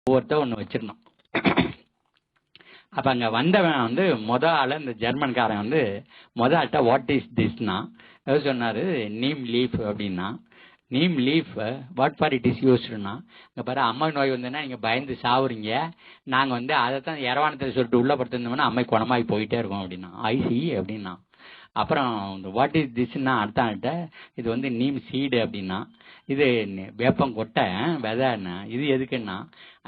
ஒவ்வொருத்த ஒன்று வச்சிருந்தோம். அப்போ அங்கே வந்தவன் வந்து ஆள் இந்த ஜெர்மன்காரன் வந்து ஆள்கிட்ட வாட் இஸ் திஸ்னா எது சொன்னார், நீம் லீஃப் அப்படின்னா. Neem leaf what for it is யூஸ்டுனா, இங்கே பாரு அம்மை நோய் வந்ததுன்னா நீங்கள் பயந்து சாவுறீங்க, நாங்கள் வந்து அதை தான் இரவானத்தில் சொல்லிட்டு உள்ளே படுத்திருந்தோம்னா அம்மை குணமாகி போயிட்டே இருக்கோம் அப்படின்னா. ஐசி அப்படின்னா. அப்புறம் வாட் இஸ் திஸ்னா அடுத்த இது வந்து நீம் சீடு அப்படின்னா. இது வேப்பங்கொட்டை விதைன்னா. இது எதுக்குன்னா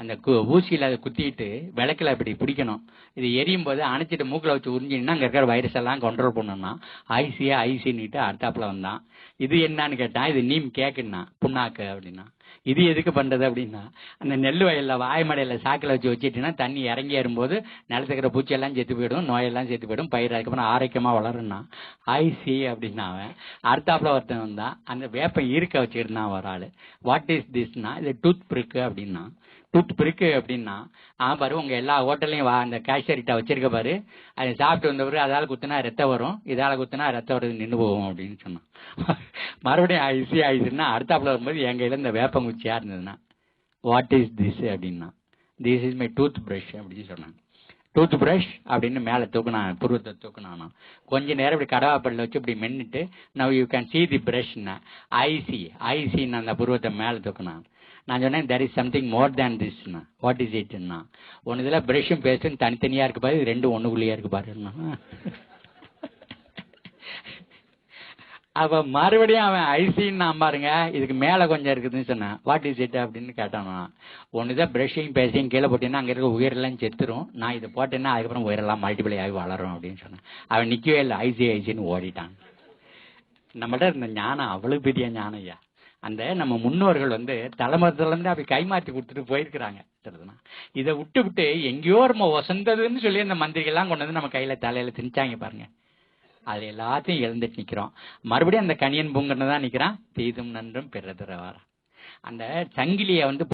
அந்த ஊசியில் அதை குத்திட்டு விளக்கில் இப்படி பிடிக்கணும். இது எரியும் போது அணைச்சிட்டு மூக்கில் வச்சு உறிஞ்சின்னா அங்கே இருக்கிற வைரஸ் எல்லாம் கண்ட்ரோல் பண்ணணும்னா ஐசின்னுட்டு அடுத்தாப்புல வந்தான். இது என்னன்னு கேட்டான், இது நீம் கேக்குன்னா புண்ணாக்கு அப்படின்னா. இது எதுக்கு பண்றது அப்படின்னா, அந்த நெல் வயல்ல வாய்மடையில சாக்கில் வச்சு வச்சுட்டுன்னா தண்ணி இறங்கி ஏறும்போது நிலத்துக்கிற பூச்சியெல்லாம் செத்து போயிடும், நோயெல்லாம் செத்து போயிடும், பயிர் அதுக்கப்புறம் ஆரோக்கியமா வளரும்னா. ஐசி அப்படின்னா அவன். அடுத்தாப்புல ஒருத்தன் வந்தான், அந்த வேப்பம் ஈர்க்க வச்சுருந்தான் ஒரு ஆள். வாட் இஸ் திஸ்னா, இது டூத் பிரிக்கு அப்படின்னா. டூத் பிரிக்கு அப்படின்னா பாரு உங்க எல்லா ஹோட்டல்லையும் அந்த கேஷரிட்டா வச்சிருக்க பாரு, அதை சாப்பிட்டு வந்தவரு அதால குத்துனா ரத்தம் வரும், இதால குத்துனா ரத்தம் வருது நின்று போகும் அப்படின்னு சொன்னான். மறுபடியும் ஐசின்னா அடுத்தாப்புல வரும்போது என் கையில இந்த வேப்பங்குச்சியா இருந்ததுன்னா வாட் இஸ் திஸ் அப்படின்னா, this is my tooth brush அப்படின்னு சொன்னாங்க. டூத் பிரஷ் அப்படின்னு மேலே தூக்குனான், புருவத்தை தூக்குனானா. கொஞ்ச நேரம் இப்படி கடவாப்பல்ல வச்சு இப்படி மென்னுட்டு now you can see the பிரஷ்னா ஐசின்னு அந்த புருவத்தை மேலே தூக்குனான். நான் சொன்னேன் there is something more than திஸ்னா. வாட் இஸ் இட்னா, ஒன்று இதில் பிரஷும் பேஸ்டும் தனித்தனியாக இருக்கு பாரு, இது ரெண்டும் ஒன்றுக்குள்ளேயே இருக்கு பாருன்னா. அப்போ மறுபடியும் அவன் ஐசின்னு நான் பாருங்க இதுக்கு மேலே கொஞ்சம் இருக்குதுன்னு சொன்னேன். வாட் இஸ் இட் அப்படின்னு கேட்டானா. ஒன்று தான் பிரஷிங் பேசிங் கீழே போட்டீங்கன்னா அங்கே இருக்க உயிரெல்லாம் செத்துரும், நான் இதை போட்டேன்னா அதுக்கப்புறம் உயிரெல்லாம் மல்டிபிளை ஆகி வளரும் அப்படின்னு சொன்னேன். அவன் நிற்கவே இல்லை, ஐசின்னு ஓடிட்டான். நம்மகிட்ட இருந்த ஞானம் அவ்வளவு பெரிய ஞானம் ஐயா. அந்த நம்ம முன்னோர்கள் வந்து தலைமரத்துலேருந்து அப்படி கைமாற்றி கொடுத்துட்டு போயிருக்கிறாங்க. இதை விட்டு எங்கேயோ நம்ம வசந்ததுன்னு சொல்லி அந்த மந்திரிகள்லாம் கொண்டு வந்து நம்ம கையில தலையில திணிச்சாங்க பாருங்க. அது எல்லாத்தையும் இழந்துட்டு நிக்கிறோம். மறுபடியும் அந்த கணியன் பூங்கன்னு தான் நிக்கிறான். தீதும் நன்றும் பிறதுறவாரா. அந்த சங்கிலியை வந்து